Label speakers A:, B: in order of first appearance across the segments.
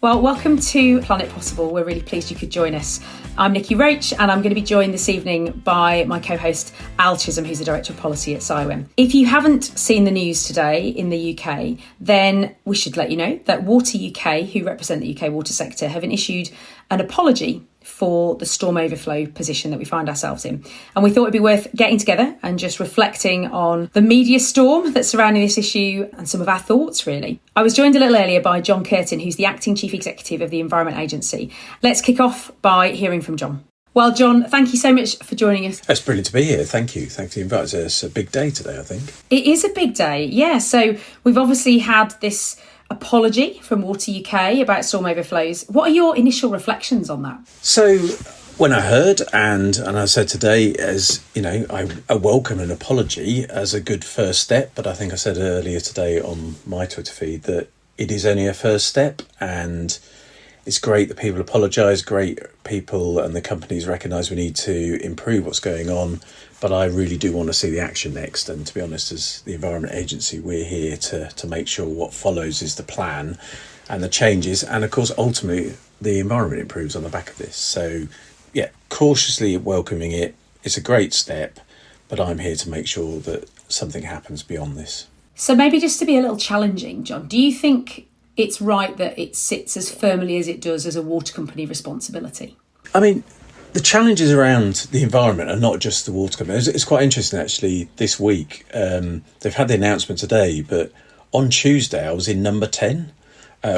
A: Well, welcome to Planet Possible. We're really pleased you could join us. I'm Niki Roach, and I'm going to be joined this evening by my co-host Al Chisholm, who's the Director of Policy at CIWEM. If you haven't seen the news today in the UK, then we should let you know that WaterUK, who represent the UK water sector, have issued an apology for the storm overflow position that we find ourselves in. And we thought it'd be worth getting together and just reflecting on the media storm that's surrounding this issue and some of our thoughts, really. I was joined a little earlier by John Curtin, who's the Acting Chief Executive of the Environment Agency. Let's kick off by hearing from John. Well, John, thank you so much for joining us.
B: It's brilliant to be here. Thank you. Thanks for the invite. It's a big day today, I think.
A: It is a big day, yeah. So we've obviously had this apology from WaterUK about storm overflows. What are your initial reflections on that?
B: So when I heard and I said today, as you know, I welcome an apology as a good first step. But I think I said earlier today on my Twitter feed that it is only a first step, and it's great that people apologise, great people and the companies recognise we need to improve what's going on. But I really do want to see the action next. And to be honest, as the Environment Agency, we're here to make sure what follows is the plan and the changes. And of course, ultimately, the environment improves on the back of this. So, yeah, cautiously welcoming it. It's a great step, but I'm here to make sure that something happens beyond this.
A: So maybe just to be a little challenging, John, do you think it's right that it sits as firmly as it does as a water company responsibility?
B: I mean, the challenges around the environment are not just the water company. It's quite interesting, actually, this week. They've had the announcement today, but on Tuesday I was in number 10,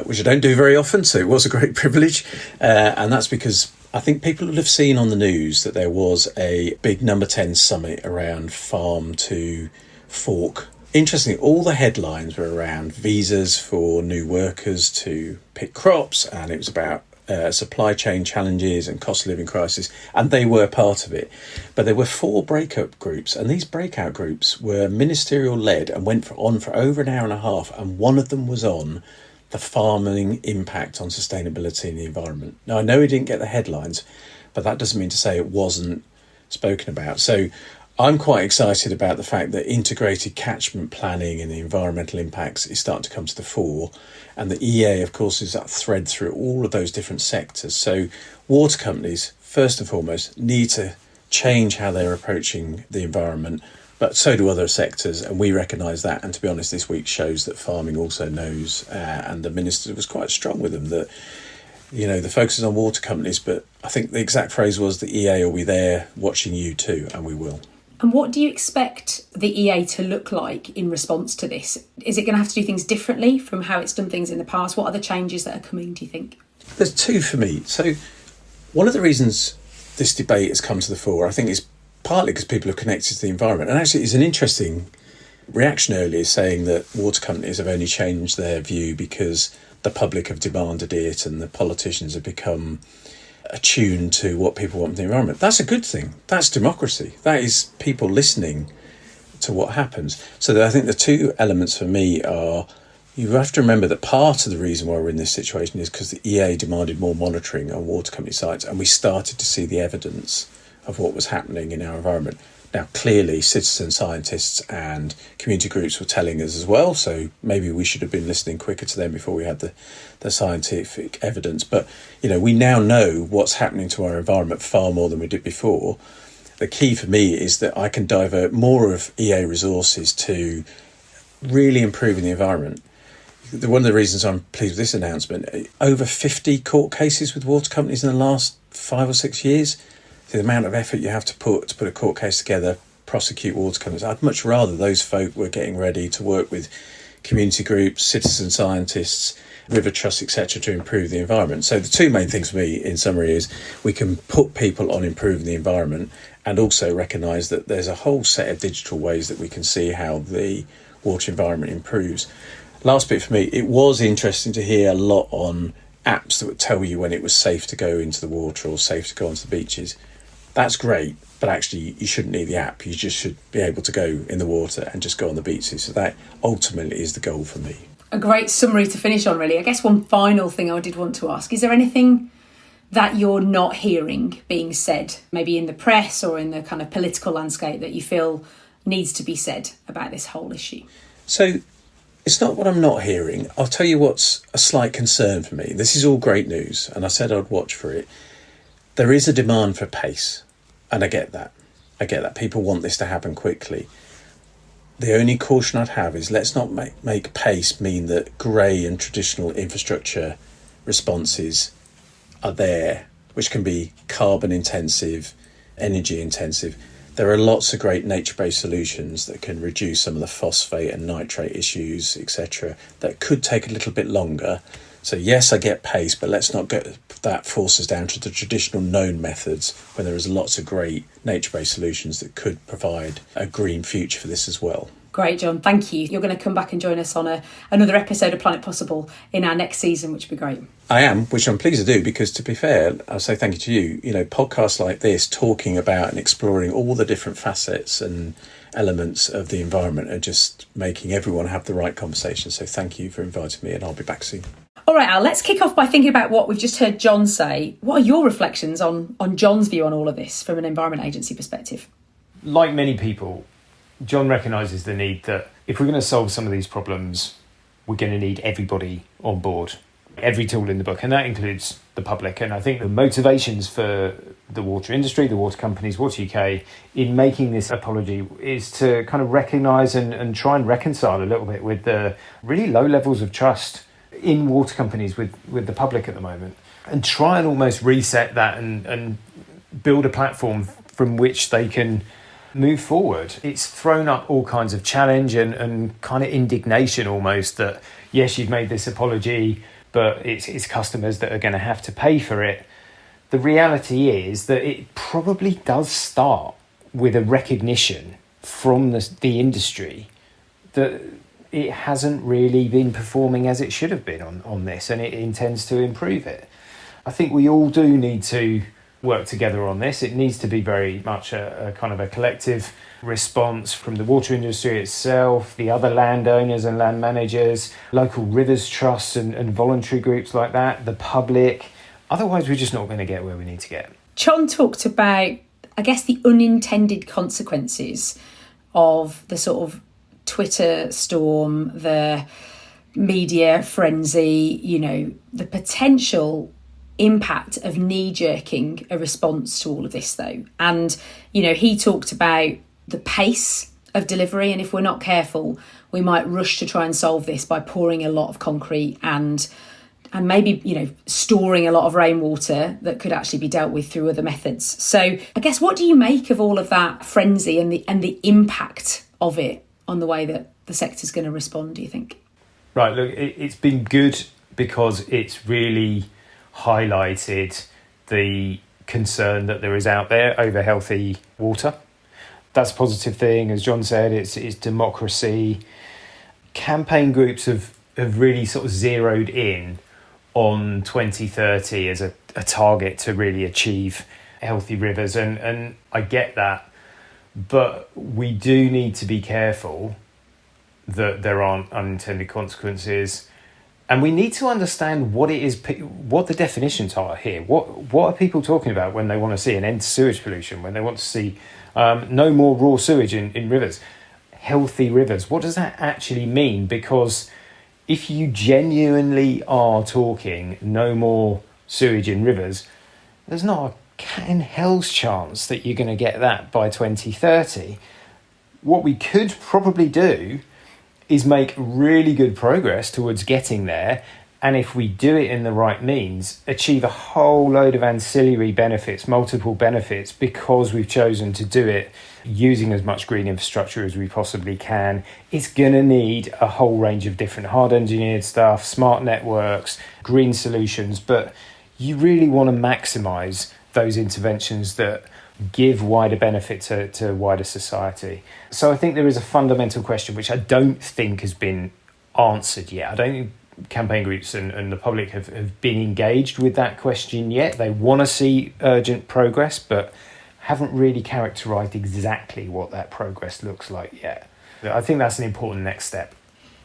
B: which I don't do very often, so it was a great privilege. And that's because I think people will have seen on the news that there was a big number 10 summit around farm to fork. Interestingly, all the headlines were around visas for new workers to pick crops, and it was about supply chain challenges and cost of living crisis, and they were part of it. But there were 4 breakup groups, and these breakout groups were ministerial led and went on for over an hour and a half, and one of them was on the farming impact on sustainability in the environment. Now, I know he didn't get the headlines, but that doesn't mean to say it wasn't spoken about. So I'm quite excited about the fact that integrated catchment planning and the environmental impacts is starting to come to the fore. And the EA, of course, is that thread through all of those different sectors. So water companies, first and foremost, need to change how they're approaching the environment, but so do other sectors, and we recognise that. And to be honest, this week shows that farming also knows, and the Minister was quite strong with them, that, you know, the focus is on water companies, but I think the exact phrase was the EA will be there watching you too, and we will.
A: And what do you expect the EA to look like in response to this? Is it going to have to do things differently from how it's done things in the past? What are the changes that are coming, do you think?
B: There's 2 for me. So one of the reasons this debate has come to the fore, I think, is partly because people are connected to the environment. And actually, it's an interesting reaction earlier saying that water companies have only changed their view because the public have demanded it and the politicians have become attuned to what people want in the environment. That's a good thing. That's democracy. That is people listening to what happens. So I think the 2 elements for me are, you have to remember that part of the reason why we're in this situation is because the EA demanded more monitoring on water company sites, and we started to see the evidence of what was happening in our environment. Now, clearly, citizen scientists and community groups were telling us as well, so maybe we should have been listening quicker to them before we had the scientific evidence. But, you know, we now know what's happening to our environment far more than we did before. The key for me is that I can divert more of EA resources to really improving the environment. One of the reasons I'm pleased with this announcement, over 50 court cases with water companies in the last 5 or 6 years. The amount of effort you have to put a court case together, prosecute water companies. I'd much rather those folk were getting ready to work with community groups, citizen scientists, river trusts, etc., to improve the environment. So the 2 main things for me, in summary, is we can put people on improving the environment and also recognise that there's a whole set of digital ways that we can see how the water environment improves. Last bit for me, it was interesting to hear a lot on apps that would tell you when it was safe to go into the water or safe to go onto the beaches. That's great, but actually you shouldn't need the app. You just should be able to go in the water and just go on the beaches. So that ultimately is the goal for me.
A: A great summary to finish on, really. I guess one final thing I did want to ask, is there anything that you're not hearing being said, maybe in the press or in the kind of political landscape, that you feel needs to be said about this whole issue?
B: So It's not what I'm not hearing. I'll tell you what's a slight concern for me. This is all great news, and I said I'd watch for it. There is a demand for pace, and I get that. People want this to happen quickly. The only caution I'd have is let's not make pace mean that grey and traditional infrastructure responses are there, which can be carbon intensive, energy intensive. There are lots of great nature-based solutions that can reduce some of the phosphate and nitrate issues, etc., that could take a little bit longer. So yes, I get pace, but let's not get that force us down to the traditional known methods when there is lots of great nature-based solutions that could provide a green future for this as well.
A: Great, John. Thank you. You're going to come back and join us on another episode of Planet Possible in our next season, which would be great.
B: I am, which I'm pleased to do, because to be fair, I'll say thank you to you. You know, podcasts like this, talking about and exploring all the different facets and elements of the environment are just making everyone have the right conversation. So thank you for inviting me, and I'll be back soon.
A: All right, Al, let's kick off by thinking about what we've just heard John say. What are your reflections on John's view on all of this from an Environment Agency perspective?
C: Like many people, John recognises the need that if we're going to solve some of these problems, we're going to need everybody on board, every tool in the book, and that includes the public. And I think the motivations for the water industry, the water companies, WaterUK, in making this apology is to kind of recognise and try and reconcile a little bit with the really low levels of trust in water companies with the public at the moment, and try and almost reset that and build a platform from which they can move forward. It's thrown up all kinds of challenge and kind of indignation almost that, yes, you've made this apology, but it's customers that are going to have to pay for it. The reality is that it probably does start with a recognition from the industry that it hasn't really been performing as it should have been on this, and it intends to improve it. I think we all do need to work together on this. It needs to be very much a kind of a collective response from the water industry itself, the other landowners and land managers, local rivers trusts and voluntary groups like that, the public. Otherwise, we're just not going to get where we need to get.
A: John talked about, I guess, the unintended consequences of the sort of Twitter storm, the media frenzy, you know, the potential impact of knee-jerking a response to all of this, though. And, you know, he talked about the pace of delivery, and if we're not careful, we might rush to try and solve this by pouring a lot of concrete and maybe, you know, storing a lot of rainwater that could actually be dealt with through other methods. So I guess, what do you make of all of that frenzy and the impact of it on the way that the sector's going to respond, do you think?
C: Right, look, it's been good because it's really highlighted the concern that there is out there over healthy water. That's a positive thing. As John said, it's democracy. Campaign groups have really sort of zeroed in on 2030 as a target to really achieve healthy rivers. And I get that, but we do need to be careful that there aren't unintended consequences. And we need to understand what it is, what the definitions are here. What are people talking about when they want to see an end to sewage pollution, when they want to see no more raw sewage in rivers, healthy rivers? What does that actually mean? Because if you genuinely are talking no more sewage in rivers, there's not a cat in hell's chance that you're going to get that by 2030. What we could probably do is make really good progress towards getting there, and if we do it in the right means, achieve a whole load of ancillary benefits, multiple benefits, because we've chosen to do it using as much green infrastructure as we possibly can. It's going to need a whole range of different hard engineered stuff, smart networks, green solutions, but you really want to maximise those interventions that give wider benefit to wider society. So I think there is a fundamental question which I don't think has been answered yet. I don't think campaign groups and the public have been engaged with that question yet. They want to see urgent progress, but haven't really characterised exactly what that progress looks like yet. I think that's an important next step.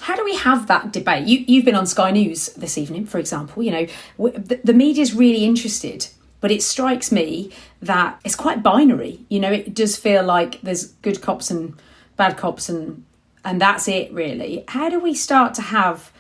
A: How do we have that debate? You've been on Sky News this evening, for example. You know, the media's really interested, but it strikes me that it's quite binary. You know, it does feel like there's good cops and bad cops and and that's it really. How do we start to have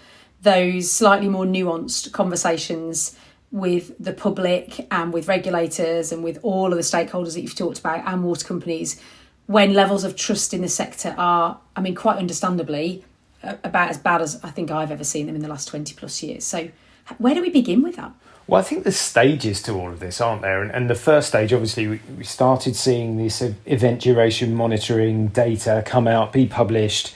A: those slightly more nuanced conversations with the public and with regulators and with all of the stakeholders that you've talked about and water companies, when levels of trust in the sector are, I mean, quite understandably, about as bad as I think I've ever seen them in the last 20 plus years. So where do we begin with that?
C: Well, I think there's stages to all of this, aren't there? And the first stage, obviously, we started seeing this event duration monitoring data come out, be published,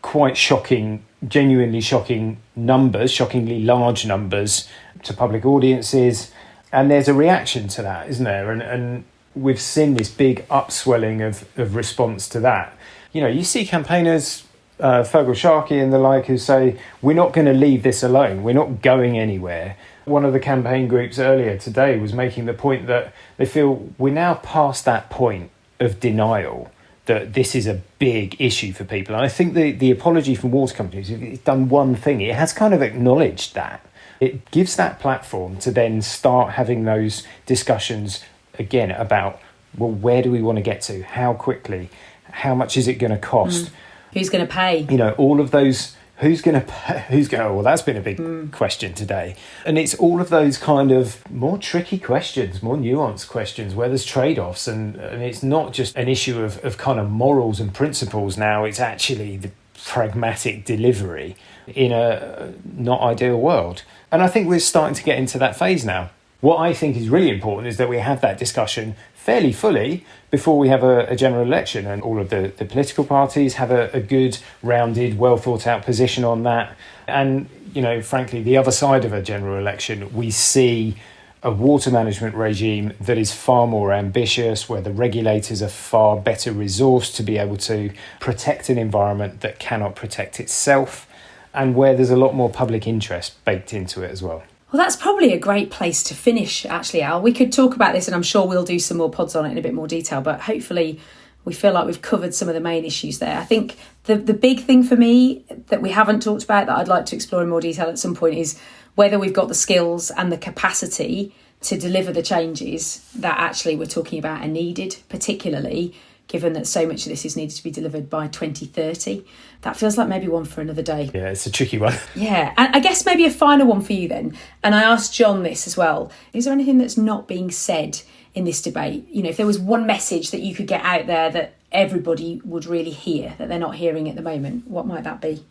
C: quite shocking, genuinely shocking numbers, shockingly large numbers to public audiences. And there's a reaction to that, isn't there? And we've seen this big upswelling of response to that. You know, you see campaigners, Fergal Sharkey and the like, who say, we're not going to leave this alone. We're not going anywhere. One of the campaign groups earlier today was making the point that they feel we're now past that point of denial, that this is a big issue for people. And I think the apology from water companies, it's done one thing. It has kind of acknowledged that. It gives that platform to then start having those discussions again about, well, where do we want to get to? How quickly? How much is it going to cost?
A: Who's going to pay?
C: You know, all of those, who's going to pay? Well, that's been a big question today. And it's all of those kind of more tricky questions, more nuanced questions where there's trade-offs. And it's not just an issue of kind of morals and principles now. It's actually the pragmatic delivery in a not ideal world. And I think we're starting to get into that phase now. What I think is really important is that we have that discussion fairly fully before we have a general election, and all of the political parties have a good, rounded, well thought out position on that. And, you know, frankly, the other side of a general election, we see a water management regime that is far more ambitious, where the regulators are far better resourced to be able to protect an environment that cannot protect itself, and where there's a lot more public interest baked into it as well.
A: Well, that's probably a great place to finish, actually, Al. We could talk about this, and I'm sure we'll do some more pods on it in a bit more detail, but hopefully we feel like we've covered some of the main issues there. I think the big thing for me that we haven't talked about that I'd like to explore in more detail at some point is whether we've got the skills and the capacity to deliver the changes that actually we're talking about are needed, particularly given that so much of this is needed to be delivered by 2030. That feels like maybe one for another day.
C: Yeah, it's a tricky one.
A: Yeah, and I guess maybe a final one for you then, and I asked John this as well. Is there anything that's not being said in this debate? You know, if there was one message that you could get out there that everybody would really hear, that they're not hearing at the moment, what might that be?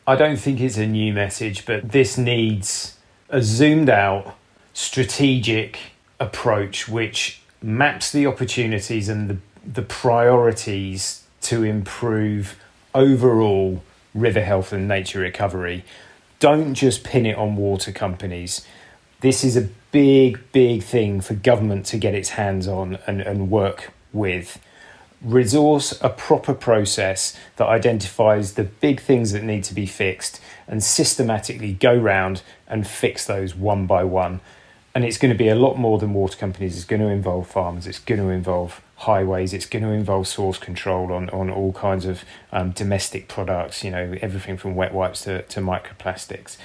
C: I don't think it's a new message, but this needs a zoomed out, strategic approach which maps the opportunities and the priorities to improve overall river health and nature recovery. Don't just pin it on water companies. This is a big thing for government to get its hands on and work with. Resource a proper process that identifies the big things that need to be fixed and systematically go round and fix those one by one. And it's going to be a lot more than water companies. It's going to involve farmers. It's going to involve highways. It's going to involve source control on all kinds of domestic products, you know, everything from wet wipes to microplastics.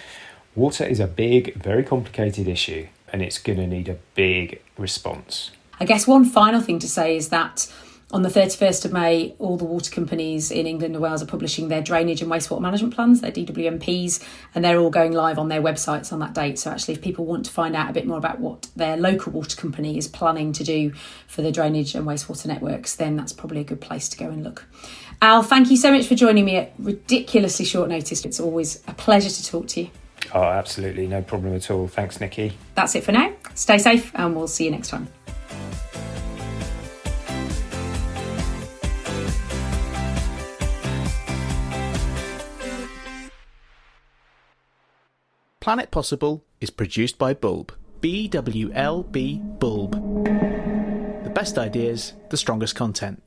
C: Water is a big, very complicated issue, and it's going to need a big response.
A: I guess one final thing to say is that on the 31st of May, all the water companies in England and Wales are publishing their drainage and wastewater management plans, their DWMPs, and they're all going live on their websites on that date. So actually, if people want to find out a bit more about what their local water company is planning to do for the drainage and wastewater networks, then that's probably a good place to go and look. Al, thank you so much for joining me at ridiculously short notice. It's always a pleasure to talk to you.
C: Oh, absolutely. No problem at all. Thanks, Niki.
A: That's it for now. Stay safe, and we'll see you next time.
D: Planet Possible is produced by Bwlb. Bwlb Bwlb. The best ideas, the strongest content.